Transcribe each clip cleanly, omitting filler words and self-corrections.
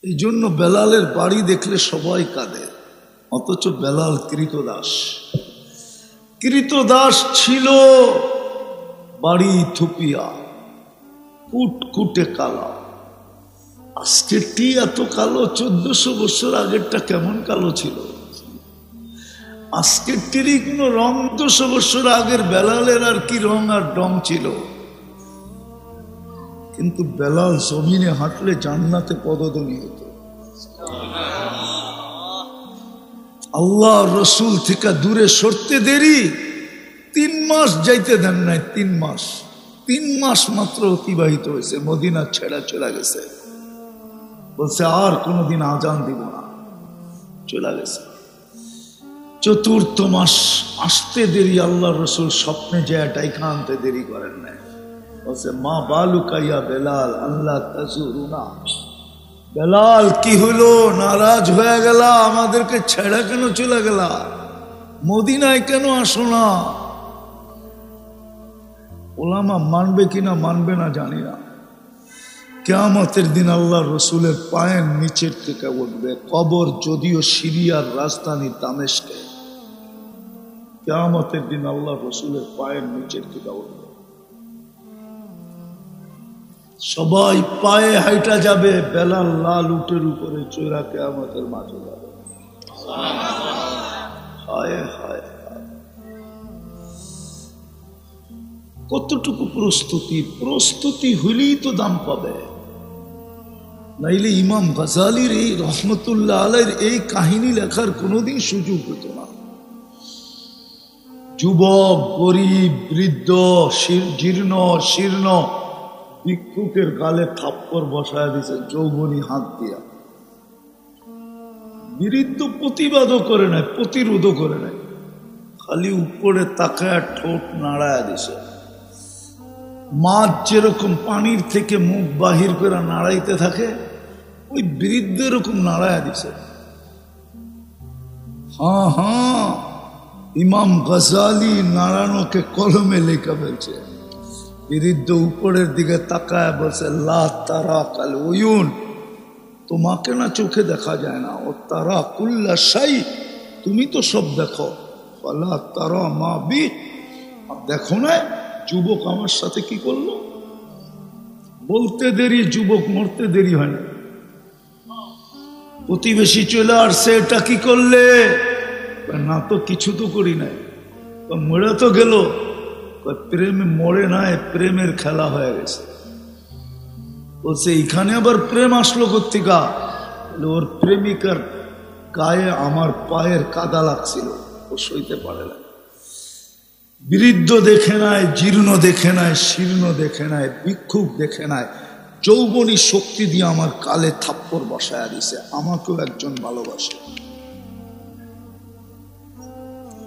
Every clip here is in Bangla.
এই জন্য বেলালের বাড়ি দেখলে সবাই কাঁদে, অথচ বেলাল কৃতদাস। কৃতদাস ছিল, বাড়ি থুপিয়া, কুটকুটে কালো। আজকেরটি এত কালো, 1400 বছর আগেরটা কেমন কালো ছিল? আজকেরটিরই কোনো রং 200 বছর আগের বেলালের আর কি রং আর ডং ছিল। কিন্তু বেলাল জমিনে হাঁটলে জান্নাতে পদধ্বনি হতো। আল্লাহ রসুল থেকে দূরে সরতে দেরি, 3 মাস যাইতে দেন নাই। 3 মাস মাত্র অতিবাহিত হয়েছে, মদিনা ছেড়া চলে গেছে। বলছে আর কোনোদিন আজান দিব না, চলে গেছে। 4th মাস আসতে দেরি, আল্লাহ রসুল স্বপ্নে যায় ডাইকা আনতে দেরি করেন নাই। বলছে মা বালুকাইয়া বেলাল আল্লাহ তাজুরুনা, বেলাল কি হলো, নারাজ হয়ে গেলা, আমাদেরকে ছেড়া কেন চলে গেলা, মদিনায় কেন আসো না? ওলামা মানবে কিনা মানবে না জানি না, কিয়ামতের দিন আল্লাহ রসুলের পায়ের নিচের থেকে উঠবে কবর, যদিও সিরিয়ার রাজধানী দামেস্কে। কিয়ামতের দিন আল্লাহ রসুলের পায়ের নিচের থেকে উঠবে, সবাই পায়ে হাইটা যাবে, বেলাল লাল উটের উপরে চড়া কিয়ামতের মাঝে যাবে। হায় হায়, কতটুকু প্রস্তুতি হইলেই তো দাম পাবে। নাইলে ইমাম গাজালির এই রহমতুল্লাহ আলাইহির এই কাহিনী লেখার কোনোদিন সুযোগ হতো না। যুবক, গরিব, বৃদ্ধ, জীর্ণ শীর্ণ ভিক্ষুকের গালে থাপ্পড় বসায় দিছে যৌবনী হাত দিয়া। বিরুদ্ধ প্রতিবাদও করে নাই, প্রতিরোধও করে নাই, খালি উপরে তাকায় ঠোঁট নাড়ায় দিছে। মাছ যেরকম পানির থেকে মুখ বাহির করে নাড়াইতে থাকে, ওই বৃদ্ধ এরকম নাড়ায় দিছে। হ্যাঁ, ইমাম গাজালি নাড়ানোকে কলমে লেখা ফেলছে। বৃদ্ধ উপরের দিকে তাকায় বলছে লা তারা কাল উয়ুন, তোমাকে না চোখে দেখা যায় না, ও তারা কুল্লা শাই, তুমি তো সব দেখো। ফালা তারা মা বি, দেখো না যুবক আমার সাথে কি করলো। বলতে দেরি, যুবক মরতে দেরি হয় না। প্রতিবেশী চলে আসছে, এটা কি করলে? না তো কিছু তো করি নাই। মরে তো গেল। প্রেমে মরে নাই, প্রেমের খেলা হয়ে গেছে। বলছে এখানে আবার প্রেম আসলো কোত্থেকা? ওর প্রেমিকার গায়ে আমার পায়ের কাদা লাগছিল, ও সইতে পারে না। বৃদ্ধ দেখে নাই, জীর্ণ দেখে নাই, শীর্ণ দেখে নাই, ভিক্ষুক দেখে নাই, যৌবনী শক্তি দিয়ে আমার কালে থাপ্পড় বসায়া দিছে। আমাকেও একজন ভালোবাসে,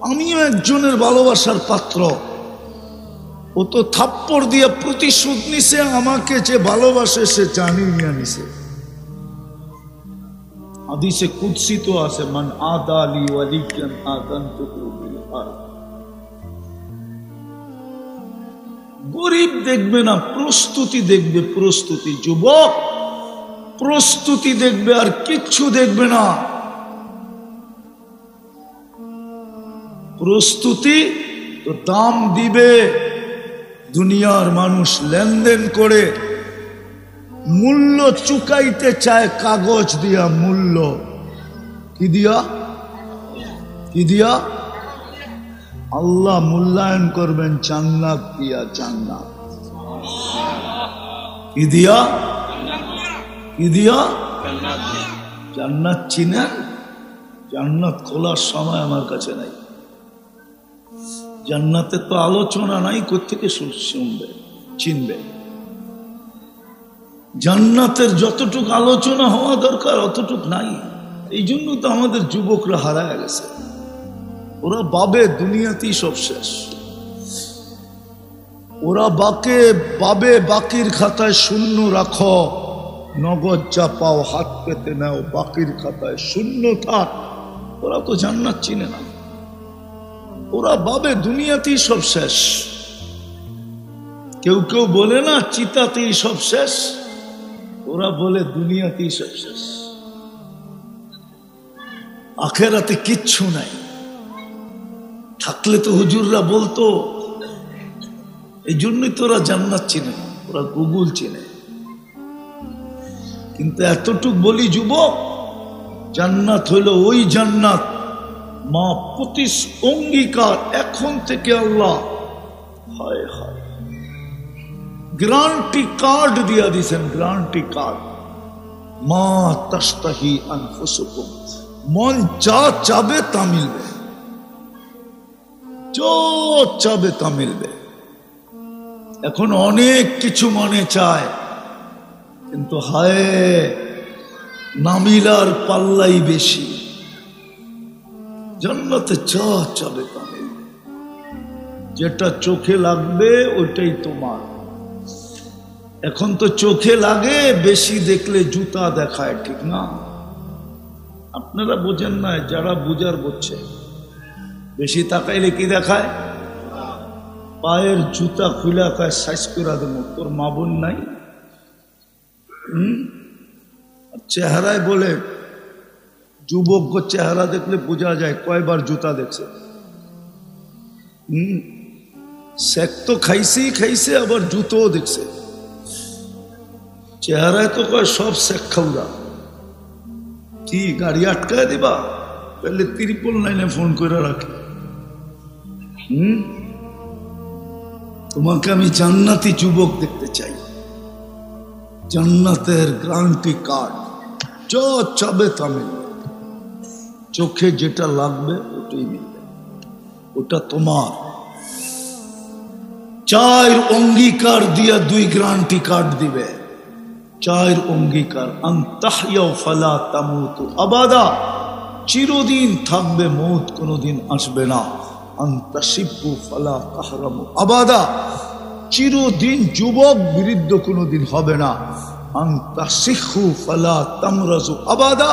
আমিও একজনের ভালোবাসার পাত্র। ও তো থাপ্পড় দিয়ে প্রতিশোধ নিছে, আমাকে যে ভালোবাসে সে জানিয়ে নিয়ে নিছে। হাদিসে কুদসি তো আছে, মান আদা লি ওয়ালিয়ান আযানতুহু বিল হারব। গরিব দেখবে না, প্রস্তুতি দেখবে, প্রস্তুতি। যুবক প্রস্তুতি দেখবে, আর কিচ্ছু দেখবে না। প্রস্তুতি তো দাম দিবে। দুনিয়ার মানুষ লেনদেন করে মূল্য চুকাইতে চায় কাগজ দিয়া। মূল্য কি দিয়া? কি দিয়া? আল্লাহ মূল্যায়ন করবেন জান্নাত দিয়া। জান্নাত কি দিয়া? কি দিয়া? জান্নাত চিনেন? জান্নাত খোলার সময় আমার কাছে নাই। জান্নাতে তো আলোচনা নাই, কোত্থেকে শুনবে চিনবে? জান্নাতের যতটুকু আলোচনা হওয়া দরকার অতটুক নাই। এই জন্য তো আমাদের যুবকরা হারায় গেছে। ওরা ভাবে দুনিয়াতেই সব শেষ। ওরা ভাবে বাকির খাতায় শূন্য রাখো, নগদ যা পাও হাত পেতে নাও, বাকির খাতায় শূন্য থাক। ওরা তো জান্নাত চিনে না। ওরা ভাবে দুনিয়াতেই সব শেষ। কেউ কেউ বলে না চিতাতেই সব শেষ, ওরা বলে দুনিয়াতেই সব শেষ। আখেরাতে কিচ্ছু নাই। থাকলে তো হুজুররা বলতো। এই জন্যই তোরা জান্নাত চিনে না, ওরা গুগল চিনে। কিন্তু এতটুক বলি যুবক, জান্নাত হইল ওই জান্নাত মা প্রতিশ অঙ্গীকার এখন থেকে আল্লাহ হায় হায় গ্যারান্টি কার্ড দিয়া দিছেন। গ্যারান্টি কার্ড, মা তাস্তাহি আনফুসুকুম, মন যা চাবে তা মিলবে, যা চাবে তা মিলবে। এখন অনেক কিছু মনে চায়, কিন্তু হায় নামিলার পাল্লাই বেশি। জান্নাতে যা চাবে তা মিলবে, যেটা চোখে লাগবে ওইটাই তোমার। এখন তো চোখে লাগে, বেশি দেখলে জুতা দেখায়, ঠিক না? আপনারা বোঝেন না, যারা বুঝার বুঝছে। বেশি তাকাইলে কি দেখায়? পায়ের জুতা খুলে কায় সাইজ করে দেবো, তোর মা বোন নাই? চেহারায় বলে যুবক চেহারা দেখলে বোঝা যায় কয়বার জুতা দেখছে। শেখ তো খাইছেই খাইছে, আবার জুতোও দেখছে। চেহারায় তো কয় সব শেখ খাওয়া। কি গাড়ি আটকায় দিবা? তাহলে 999 ফোন করে রাখি। তোমাকে আমি জান্নাতি যুবক দেখতে চাই। জান্নাতের গ্যারান্টি কার্ড, যা চাবে তা মিলবে, চোখে যেটা লাগবে ওটাই মিলবে, ওটা তোমার। 4 অঙ্গীকার দিয়া 2 গ্যারান্টি কার্ড দিবে। 4 অঙ্গীকার, আনতাহইয়াউ ফালা তামুতু আবাদা, চিরদিন থাকবে, মৌত কোনোদিন আসবে না। আনতাশিব্বু ফালা তাহরামু আবাদা, চিরদিন যুবক বৃদ্ধ কোনোদিন হবে না। আনতাসিহু ফালা তামরাজু আবাদা,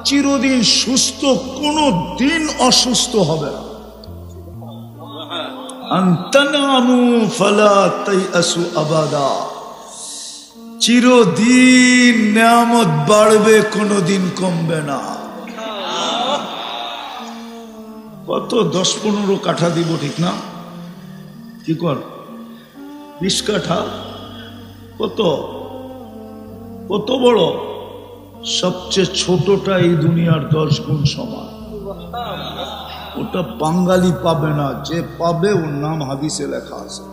চিরদিন সুস্থ, কোনোদিন অসুস্থ হবে না। আনতানামু ফালা তাইআসু আবাদা, চিরদিন নিয়ামত বাড়বে, কোনোদিন কমবে না। কত 10-15 কাঠা দিব, ঠিক না? কি কর 20 কাঠা, কত কত বড়? সবচেয়ে ছোটটা এই দুনিয়ার 10 গুণ সমান। ওটা বাঙালি পাবে না, যে পাবে ওর নাম হাদিসে লেখা আছে।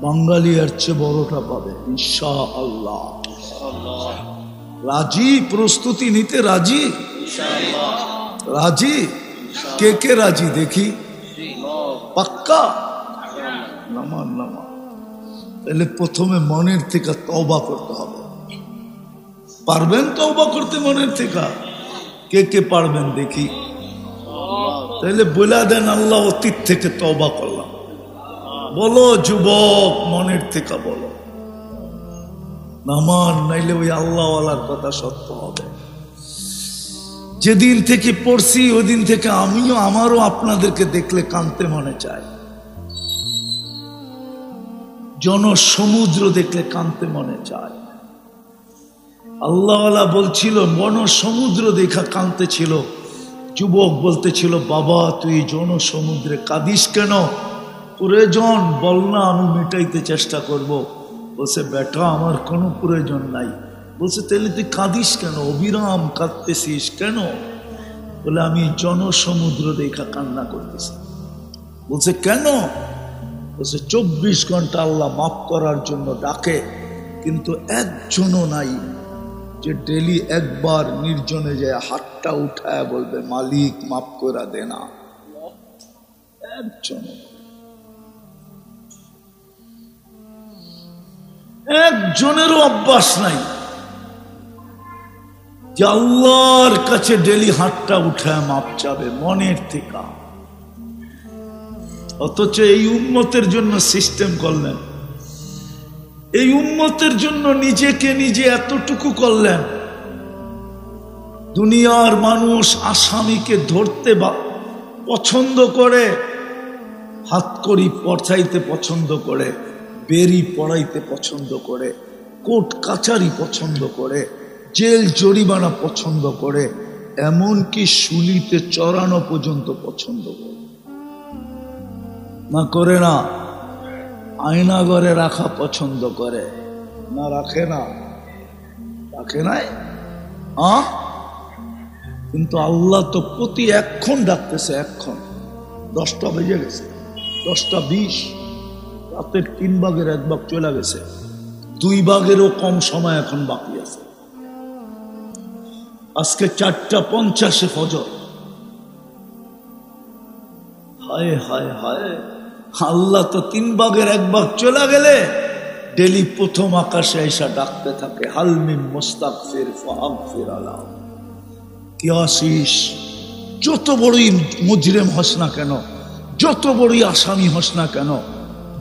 বাঙালি এর চেয়ে বড়টা পাবে ইনশাআল্লাহ। রাজি? প্রস্তুতি নিতে রাজি? রাজি? কে কে রাজি দেখি? পাক্কা? নামান নামা। তাহলে প্রথমে মনের থেকে তওবা করতে হবে। পারবেন তওবা করতে মনের থেকে? কে কে পারবেন দেখি? তাহলে বলে দেন, আল্লাহ অতীত থেকে তওবা করলাম। বলো যুবক, মনের থেকে বলো। নামান, নাইলে ওই আল্লাহওয়ালার কথা সত্য হবে। যেদিন থেকে পড়ছি ওই দিন থেকে আমারও আপনাদেরকে দেখলে কাঁদতে মনে চায়। জনসমুদ্র দেখলে কাঁদতে মনে চায়। আল্লাহওয়ালা বলছিল, বনসমুদ্র দেখা কাঁদতে ছিল। যুবক বলতেছিল, বাবা তুই জনসমুদ্রে কাঁদিস কেন? প্রয়োজন বল না, আমি মেটাইতে চেষ্টা করব। বলছে, বেটা আমার কোনো প্রয়োজন নাই। বলছে, তাহলে তুই কাঁদিস কেন? অবিরাম কাঁদতেছিস কেন? বলে, আমি জনসমুদ্র দেখা কান্না করতেছি। বলছে, কেন? বলছে, 24 ঘন্টা আল্লাহ মাফ করার জন্য ডাকে, কিন্তু একজনও নাই যে ডেলি একবার নির্জনে যায় হাতটা উঠায় বলবে, মালিক মাফ করে দে না। একজনেরও অভ্যাস নাই যে আল্লাহর কাছে ডেলি হাতটা উঠায় মাপ চাবে মনের থেকে। অথচ এই উম্মতের জন্য সিস্টেম করলেন, এই উম্মতের জন্য নিজেকে নিজে এতটুকু করলেন। দুনিয়ার মানুষ আসামিকে ধরতে পছন্দ করে, হাতকড়ি পচাইতে পছন্দ করে, বেরি পড়াইতে পছন্দ করে, কোর্ট কাচারি পছন্দ করে, জেল জরিমানা পছন্দ করে। এমনকি শুলিতে চড়ানো পর্যন্ত পছন্দ করে না, করে না? আয়না ঘরে রাখা পছন্দ করে না, রাখে না? রাখে নাই? কিন্তু আল্লাহ তো প্রতি এক্ষণ ডাকতেছে, এক্ষণ 10টা বেজে গেছে, 10:20, রাতের 3 ভাগের 1 ভাগ চলে গেছে, 2 ভাগেরও কম সময় এখন বাকি আছে। আজকে 4:50 ফজর। হায় হায় হায়, আল্লাহ তো 3 ভাগের 1 ভাগ চলে গেলে ডেলি প্রথম আকাশে এসা ডাকতে থাকে, হালমিন মুস্তাগফির ফাগফির আলা। কি আসিস? যত বড়ই মুজরিম হস না কেন, যত বড়ই আসামি হস না কেন,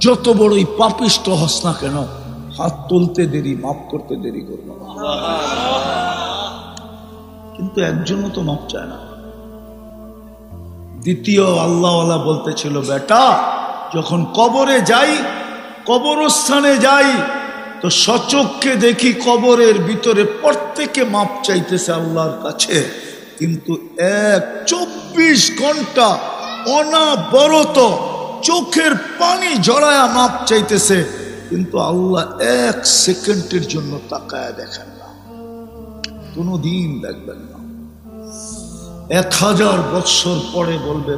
যত বড়ই পাপিষ্ট হস না কেন, হাত তুলতে দেরি, মাফ করতে দেরি করবো না। কিন্তু একজনও তো মাপ চায় না। দ্বিতীয় আল্লাহওয়ালা বলতেছিল, বেটা যখন কবরে যাই, কবরস্থানে যাই, তো সচক্ষে দেখি কবরের ভিতরে প্রত্যেকে মাপ চাইতেছে আল্লাহর কাছে, কিন্তু 24 ঘন্টা অনাবরত চোখের পানি ঝরায়া মাপ চাইতেছে, কিন্তু আল্লাহ 1 সেকেন্ডের জন্য তাকায়া দেখেন না, কোনদিন দেখবেন না। 1000 বৎসর পরে বলবে,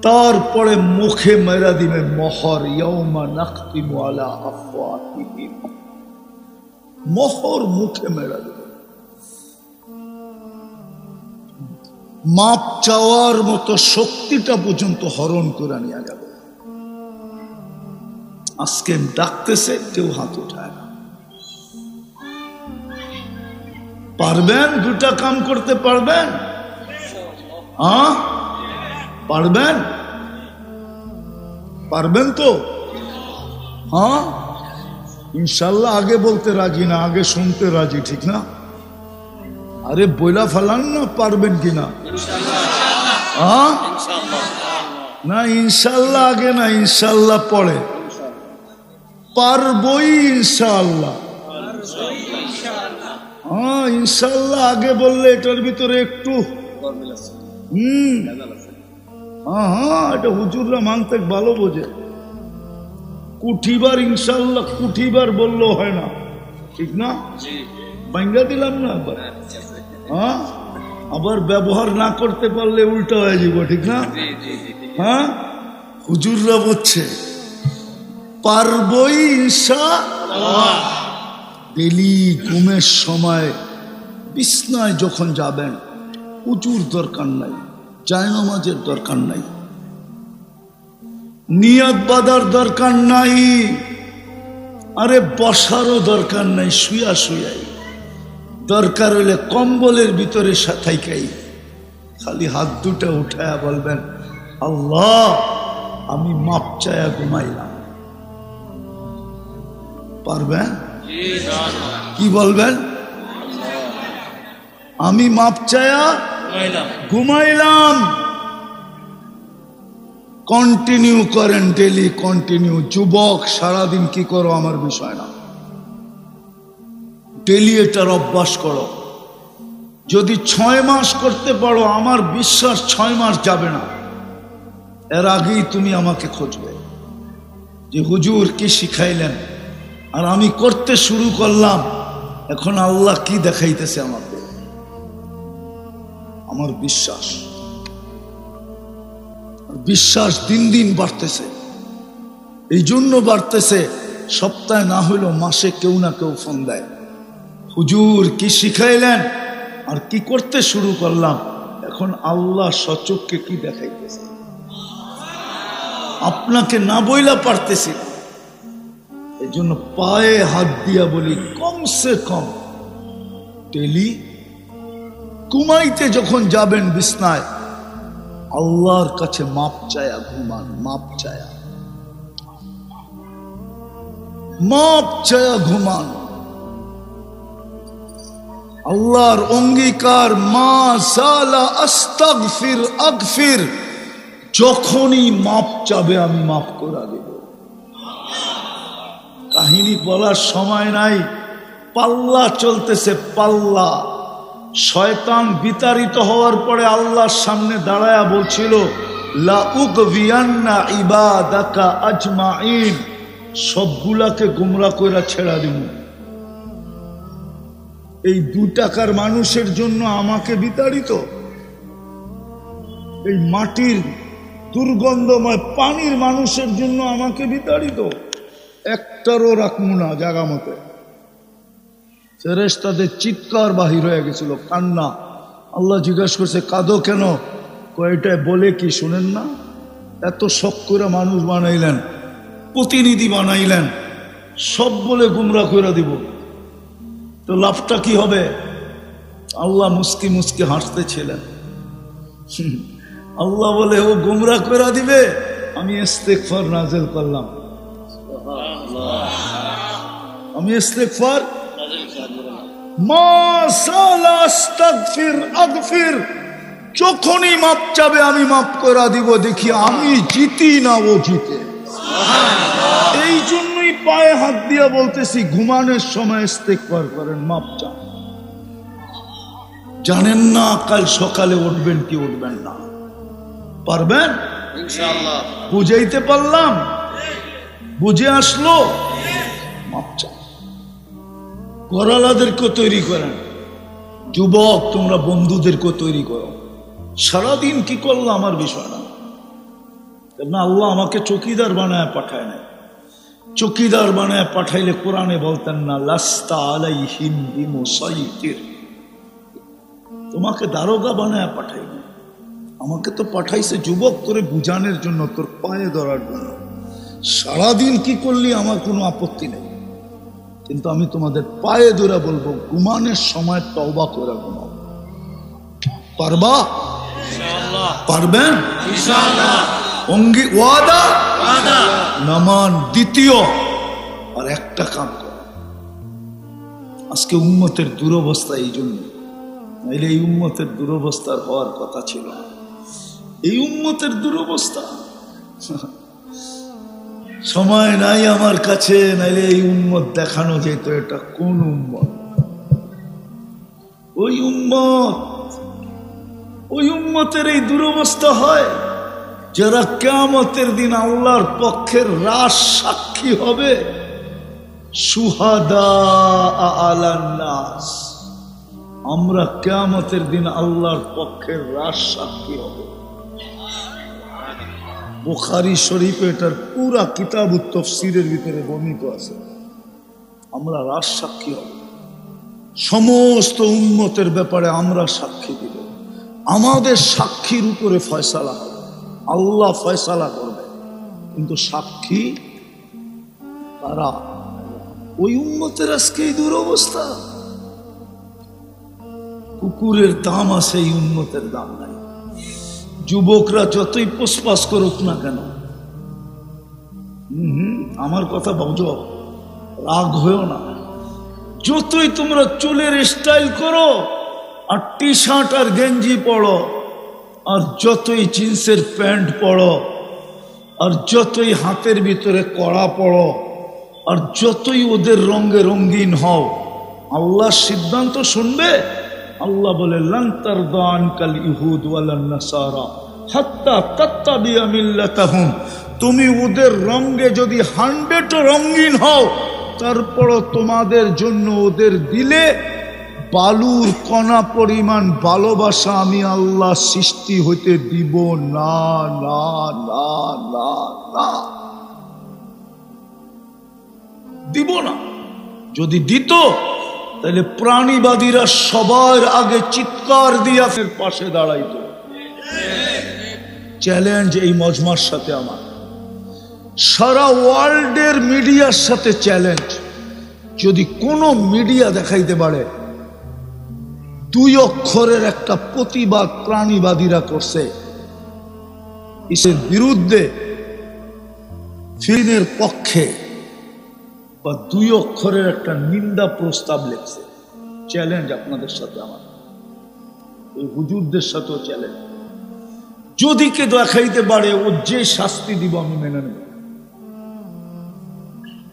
তারপরে মুখে মেরা দিবে মোহর, ইয়াউমা নাখতিমু আলা আফওয়াহিহিম, মোহর মুখে মেরা দিবে। মাপ চাওয়ার মতো শক্তিটা পর্যন্ত হরণ করে নিয়ে যাবে। আজকে ডাকতেছে, কেউ হাত উঠায় না। পারবেন? 2টা কাম করতে পারবেন? পারবেন? পারবেন তো? ইনশাল্লাহ আগে বলতে রাজি না, আগে শুনতে রাজি, ঠিক না? আরে বইলা ফেলান না, পারবেন কিনা? না ইনশাল্লাহ আগে না, ইনশাল্লাহ পরে। পারবই ইনশাল্লাহ। ইনশাল্লাহ আগে বললে এটার ভিতরে একটু এটা হুজুররা মানতে ভালো বোঝে। কুঠিবার ইনশাল্লাহ, কুঠিবার বললেও হয় না, ঠিক না? ভাঙ্গা দিলাম না আবার। আবার ব্যবহার না করতে পারলে উল্টা হয়ে যাব, ঠিক না? হুজুররা বলছে পারবই ইনশাআল্লাহ। ডেলি ঘুমের সময় বিছনায় যখন যাবেন, উজুর দরকার নাই, জায়নামাজের দরকার নাই, নিয়ত বাঁধার দরকার নাই, আরে বসারও দরকার নাই, শুয়া শুয়াই দরকার হইলে কম্বলের ভিতরে থাইকাই খালি হাত 2টা উঠায়া বলবেন, আল্লাহ আমি মাপ চায়া ঘুমাইলাম। পারবেন? কি বলবেন? আমি মাপ চায়া ঘুমাইলাম। কন্টিনিউ করেন, ডেলি কন্টিনিউ। যুবক সারাদিন কি করো আমার বিষয় না, ডেলি এটার অভ্যাস করো। যদি 6 মাস করতে পারো, আমার বিশ্বাস 6 মাস যাবে না, এর আগেই তুমি আমাকে খুঁজবে যে হুজুর কি শিখাইলেন। আর আমি করতে শুরু করলাম, এখন আল্লাহ কি দেখাইতেছে আমাকে, আমার বিশ্বাস, বিশ্বাস দিন দিন বাড়তেছে। এই জন্য বাড়তেছে, সপ্তাহে না হইলেও মাসে কেউ না কেউ ফোন দেয়, হুজুর কি শিখাইলেন। আর কি করতে শুরু করলাম, এখন আল্লাহ সচক্ষে কি দেখাইতেছে, আপনাকে না বইলা পারতেছি। এই জন্য পায়ে হাত দিয়া বলি, কমসে কম ডেলি ঘুমাইতে যখন যাবেন বিছনায়, আল্লাহর কাছে মাপ চায়া ঘুমান, মাপ চায়া, মাপ চায়া ঘুমান। আল্লাহর অঙ্গীকার, মা সালা আস্তাগফির আগফির, যখনই মাপ চাবে আমি মাফ করে দেব। কাহিনী বলার সময় নাই, পাল্লা চলতেছে, পাল্লা। শয়তান বিতাড়িত হওয়ার পরে আল্লাহর সামনে দাঁড়ায়া বলছিল, লা উগভিয়ান্না ইবাদাকা আজমাইন, সবগুলাকে গুমরা কইরা ছেড়া দিব। এই 2 টাকার মানুষের জন্য আমাকে বিতাড়িত, এই মাটির দুর্গন্ধময় পানির মানুষের জন্য আমাকে বিতাড়িত, একটারও রাখবো না জাগা মতে। ফেরেশতাদের চিৎকার বাহির হয়ে গেছিল, কান্না। আল্লাহ জিজ্ঞাসা করছে, কাঁদো কেন? কয়টায় বলে কি শুনেন না? এত শখ করে মানুষ বানাইলেন, প্রতিনিধি বানাইলেন, সব বলে গুমরা করে দিব, তো লাভটা কি হবে? আল্লাহ মুস্কি মুস্কি হাসতেছিলেন। আল্লাহ বলে, ও গুমরা করে দিবে, আমি ইস্তেগফার নাযিল করলাম। আমি ইস্তেগফার যখনই মাপ চাবে আমি মাপ করে দিব। দেখি আমি জিতি না ও জিতে। এই জন্যই পায়ে হাত দিয়া বলতেছি, ঘুমানোর সময় ইস্তেগফার করেন, মাপ চান। জানেন না কাল সকালে উঠবেন কি উঠবেন না, পারবেন ইনশাআল্লাহ। বুঝাইতে পারলাম? বুঝে আসলো? মাপ চান। গরালাদেরকে তৈরি করেন, যুবক তোমরা বন্ধুদেরকে তৈরি করো। সারাদিন কি করলো আমার বিষয় না, না আল্লাহ আমাকে চৌকিদার বানায় পাঠায় নাই। চৌকিদার বানায় পাঠাইলে কোরআনে বলতেন না, লাস্তা আলাইহিম বিমুসাইতির, তোমাকে দারোগা বানায় পাঠাই না, আমাকে তো পাঠাইছে যুবক করে বুঝানোর জন্য, তোর পায়ে ধরার জন্য। সারাদিন কি করলি আমার কোনো আপত্তি নেই, কিন্তু আমি তোমাদের পায়ে ধরে বলবো, ঘুমানোর সময় তওবা করে ঘুমাও। পারবা? পারবেন ইনশাআল্লাহ। অঙ্গী ওয়াদা নামান। দ্বিতীয় আর একটা কাম করো, আজকে উম্মতের দুরবস্থা এই জন্য, নাইলে এই উম্মতের দুরবস্থার হওয়ার কথা ছিল না। এই উম্মতের দুরবস্থা, সময় নাই আমার কাছে, নাইলে এই উম্মত দেখানো যেত এটা কোন উম্মত। ওই উম্মত, ওই উম্মতের এই দুরবস্থা হয় যারা কিয়ামতের দিন আল্লাহর পক্ষের রাস সাক্ষী হবে। শুহাদা আলান নাস, আমরা কিয়ামতের দিন আল্লাহর পক্ষের রাস সাক্ষী হব। বুখারী শরীফে এটার পুরা কিতাবুত তাফসীরের ভিতরে বর্ণিত আছে। আমরা রাস সাক্ষী হব, সমস্ত উম্মতের ব্যাপারে আমরা সাক্ষী দিব। আমাদের সাক্ষীর উপরে ফয়সালা হবে, আল্লাহ ফয়সালা করবে, কিন্তু সাক্ষী তারা। ওই উম্মতের আজকে এই দুরবস্থা। কুকুরের দাম আছে, এই উম্মতের দাম নাই। যুবকরা যতই পোষপাস করুক না কেন, আমার কথা বুঝো, রাগ হয়েও না। যতই তোমরা চুলের স্টাইল করো, আর টি শার্ট আর গেঞ্জি পড়ো, আর যতই জিন্সের প্যান্ট পড়ো, আর যতই হাতের ভিতরে কড়া পড়ো, আর যতই ওদের রঙে রঙিন হও, আল্লাহ সিদ্ধান্ত শুনবে। আল্লাহ বলে, লান তারদা আনকাল ইহুদ ওয়ালান নাসারা হাত্তা তাত্তাবিয়া মিল্লাতাহুম। তুমি ওদের রঙে যদি 100 রঙিন হও, তারপরও তোমাদের জন্য ওদের দিলে বালুর কণা পরিমাণ ভালোবাসা আমি আল্লাহ সৃষ্টি হইতে দিব না, না, না, না, না, দিব না। যদি দিত তাহলে প্রাণীবাদীরা সবার আগে চিৎকার দিয়া পাশে দাঁড়াইতো। চ্যালেঞ্জ এই মজমার সাথে আমার, সারা ওয়ার্ল্ডের মিডিয়ার সাথে চ্যালেঞ্জ। যদি কোনো মিডিয়া দেখাইতে পারে 2 অক্ষরের একটা প্রতিবাদ প্রাণীবাদীরা করছে, এর বিরুদ্ধে, ফিলিস্তিনের পক্ষে, বা 2 অক্ষরের একটা নিন্দা প্রস্তাব লিখছে, চ্যালেঞ্জ আপনাদের সাথে আমার, এই হুজুরদের সাথেও চ্যালেঞ্জ। যদি কে দেখাইতে পারে, ও যে শাস্তি দিব আমি মেনে নেব।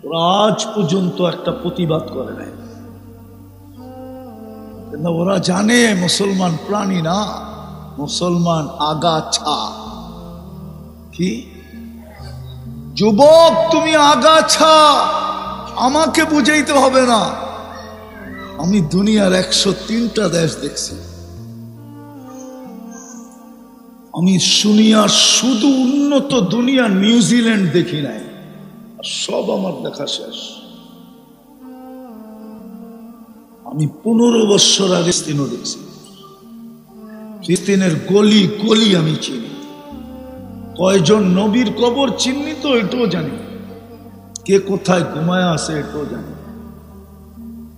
ওরা আজ পর্যন্ত একটা প্রতিবাদ করে নাই। কিন্তু ওরা জানে মুসলমান প্রাণী না, মুসলমান আগাছা। কি যুবক, তুমি আগাছা, আমাকে বুঝাইতে হবে না। আমি দুনিয়ার 103টা দেশ দেখছি। আমি শুনিয়া শুধু উন্নত দুনিয়া নিউজিল্যান্ড দেখি নাই, সব আমার দেখা শেষ। আমি 15 বছর আগে ফিলিস্তিনও দেখছি। ফিলিস্তিনের গলি গলি আমি চিনি। কয়জন নবীর কবর চিহ্নিত এটাও জানি, কে কোথায় ঘুমায় আছে এটাও জানি।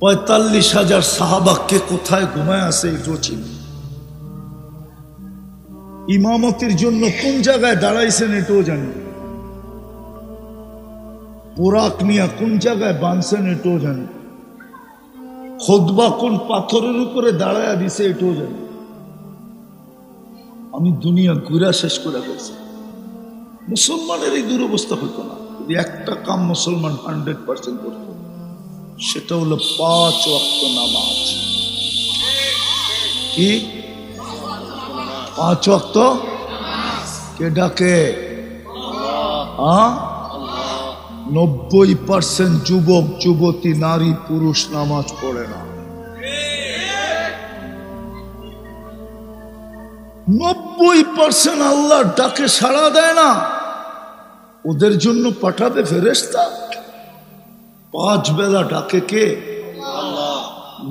45,000 সাহাবা কে কোথায় ঘুমায় আছে এটাও চিনি। ইমামতির জন্য কোন জায়গায় দাঁড়াইছেন এটাও জানি। পোরাক নিয়ে কোন জায়গায় বাঁধছেন এটাও জানি। খুতবা কোন পাথরের উপরে দাঁড়ায় দিছে এটাও জানি। আমি দুনিয়া ঘুরা শেষ করে ফেলছি। মুসলমানের এই দুরবস্থা হইতো না যদি একটা কাম মুসলমান 100% করত, সেটা হলো 5 ওয়াক্ত নামাজ। কি 5 ওয়াক্ত? কে ডাকে? 90% যুবক যুবতী নারী পুরুষ নামাজ পড়ে না। 90% আল্লাহর ডাকে সাড়া দেয় না। ওদের জন্য পাঠাবে ফেরেশতা। 5 বেলা ডাকে কে?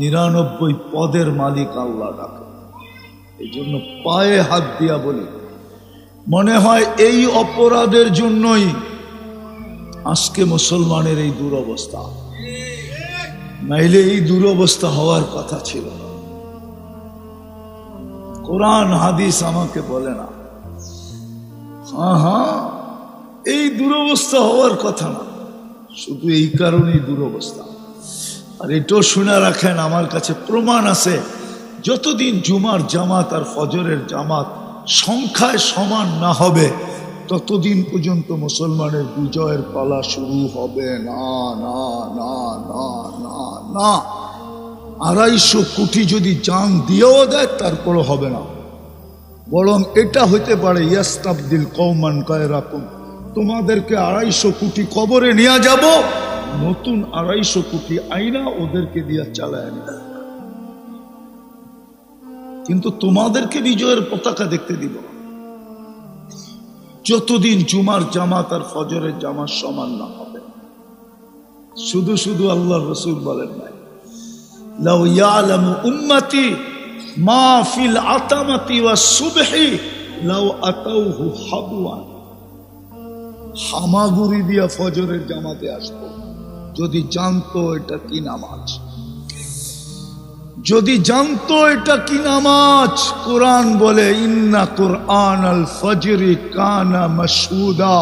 99 পদের মালিক আল্লাহ ডাকে। এই জন্য পায়ে হাত দিয়া বলি, মনে হয় এই অপরাধের জন্যই আজকে মুসলমানের এই দুরবস্থা, নাইলে এই দুরবস্থা হওয়ার কথা ছিল না। কোরআন হাদিস আমাকে বলে না। হ্যাঁ, এই দুরবস্থা হওয়ার কথা না, শুধু এই কারণেই দুরবস্থা। আর এটাও শুনে রাখেন, আমার কাছে প্রমাণ আছে, যতদিন জুমার জামাত আর ফজরের জামাত সংখ্যায় সমান না হবে, ততদিন পর্যন্ত মুসলমানের বিজয়ের পালা শুরু হবে না। না না না না না 250 কোটি যদি জান দিয়েও দেয় তারপরও হবে না। বরং এটা হইতে পারে ইয়াস্তাবদিল কওমান গায়রাকুম, তোমাদেরকে 250 কোটি কবরে নিয়ে যাব, নতুন 250 কোটি আইনা ওদেরকে দিয়ে চালায় নেব, কিন্তু তোমাদেরকে বিজয়ের পতাকা দেখতে দিব না, যতদিন জুমার জামাত আর ফজরের জামাত সমান না হবে। শুধু শুধু আল্লাহর রাসূল বলেন নাই, লাউ ইয়ালামু উম্মতি মা ফিল আতামাতি ওয়াস সুবহি লাউ আতাউহু হাবওয়ান, হামাগুড়ি দিয়া ফজরের জামাতে আসতো যদি জানতো এটা কি নামাজ, যদি জানতো এটা কি নামাজ। কোরআন বলে ইন্না কুরআনাল ফজরি কানা মাশহুদা,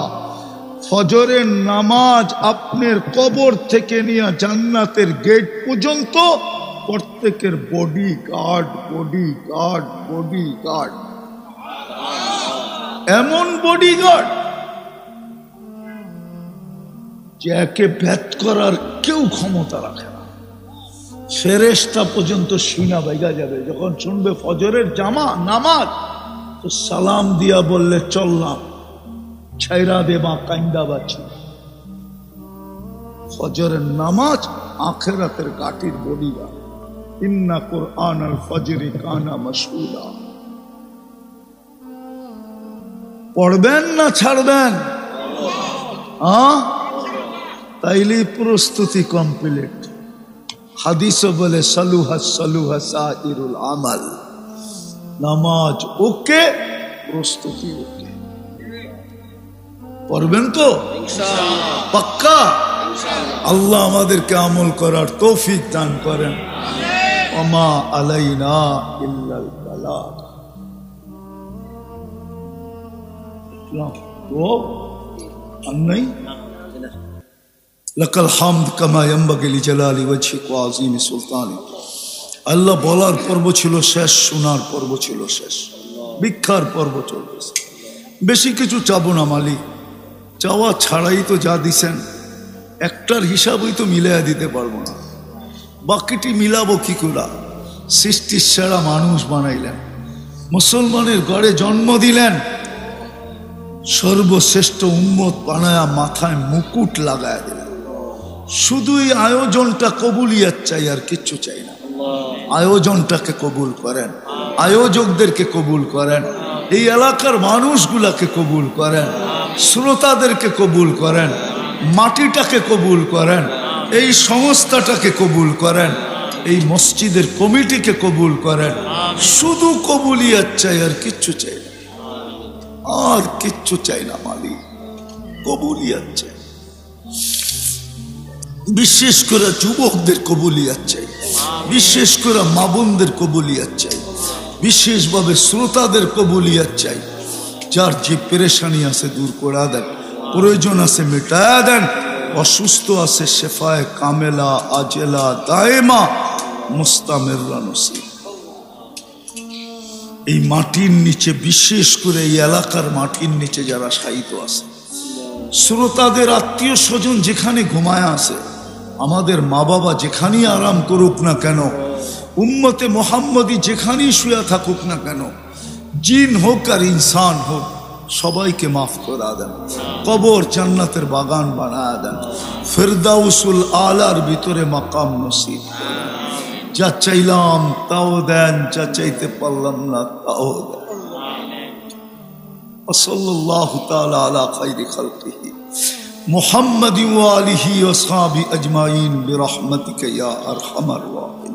ফজরের নামাজ আপনার কবর থেকে নিয়ে জান্নাতের গেট পর্যন্ত প্রত্যেকের bodyguard, bodyguard, bodyguard, এমন বডি গার্ড যে একে ভেদ করার কেউ ক্ষমতা রাখে না। ফেরেশতা পর্যন্ত শুনা বাইগা যাবে, যখন শুনবে ফজরের নামাজ, তো সালাম দিয়া বললে চললাম, ছাইরা দেবা কাইন্দা বাছি। ফজরের নামাজ আখিরাতের গাটির বডিগার্ড। ইন্না কুরআনাল ফজরি কানা মাশহুদা। পড়বেন না ছাড়বেন? তাইলে প্রস্তুতি কমপ্লিট। হাদিসও বলে সালুহা সালুহা সাইরুল আমাল, নামাজ ওকে, প্রস্তুতি ওকে। পড়বেন তো পাক্কা? আল্লাহ আমাদেরকে আমল করার তৌফিক দান করেন। ওমা আলাইনা ইল্লাল বালাগ। তো আর নাই লাকাল হামদ কামা ইয়ানবাগি লিজালালি ওয়াজহিক ওয়া আযীমি সুলতানিক। আল্লাহ বলার পর্ব ছিল শেষ, শোনার পর্ব ছিল শেষ, ভিক্ষার পর্ব চলতেছে। বেশি কিছু চাবো না মালিক, চাওয়া ছাড়াই তো যা দিছেন একটার হিসাবই তো মিলাইয়া দিতে পারবো না, বাকিটি মিলাবো কি করে? সৃষ্টির সেরা মানুষ বানাইলেন, মুসলমানের ঘরে জন্ম দিলেন, সর্বশ্রেষ্ঠ উম্মত বানায়া মাথায় মুকুট লাগায় দিলেন। শুধুই আয়োজনটা কবুলিয়াত চাই, আর কিচ্ছু চাই না। আয়োজনটাকে কবুল করেন, আয়োজকদেরকে কবুল করেন, এই এলাকার মানুষগুলাকে কবুল করেন, শ্রোতাদেরকে কবুল করেন, মাটিটাকে কবুল করেন, এই সংস্থাটাকে কবুল করেন, এই মসজিদের কমিটিকে কবুল করেন। শুধু কবুলিয়াত চাই, আর কিচ্ছু চাই না, আর কিচ্ছু চাই না মালিক, কবুলিয়াত চাই। বিশেষ করে যুবকদের কবুলিয়াত চাই, বিশেষ করে মা বোনদের কবুলিয়াত চাই, বিশেষভাবে শ্রোতাদের কবুলিয়াত চাই। যার যে পেরেশানি আছে দূর করে দেন, প্রয়োজন আছে মেটায়া দেন, অসুস্থ আছে শেফায়ে কামেলা আজেলা দায়েমা মুস্তামিররা নসিব। এই মাটির নিচে, বিশেষ করে এই এলাকার মাটির নিচে যারা শায়িত আছে, শ্রোতাদের আত্মীয় স্বজন যেখানে ঘুমায় আছে, আমাদের মা বাবা যেখানেই আরাম করুক না কেন, উম্মতে মোহাম্মদী যেখানেই শুয়ে থাকুক না কেন, জিন হোক আর ইনসান হোক, সবাইকে মাফ করে দেন, কবর জান্নাতের বাগান বানায় দেন, ফিরদাউসুল আলার ভিতরে মাকাম নসিব। যা চাইলাম তাও দেন, যা চাইতে পারলাম না তাও দেন। সাল্লাল্লাহু তাআলা আলা খায়রি খালকিহি মুহাম্মাদিন ওয়া আলিহি ওয়া আসহাবিহি আজমাইন বিরহমাতিকা ইয়া আরহামার রাহিমিন।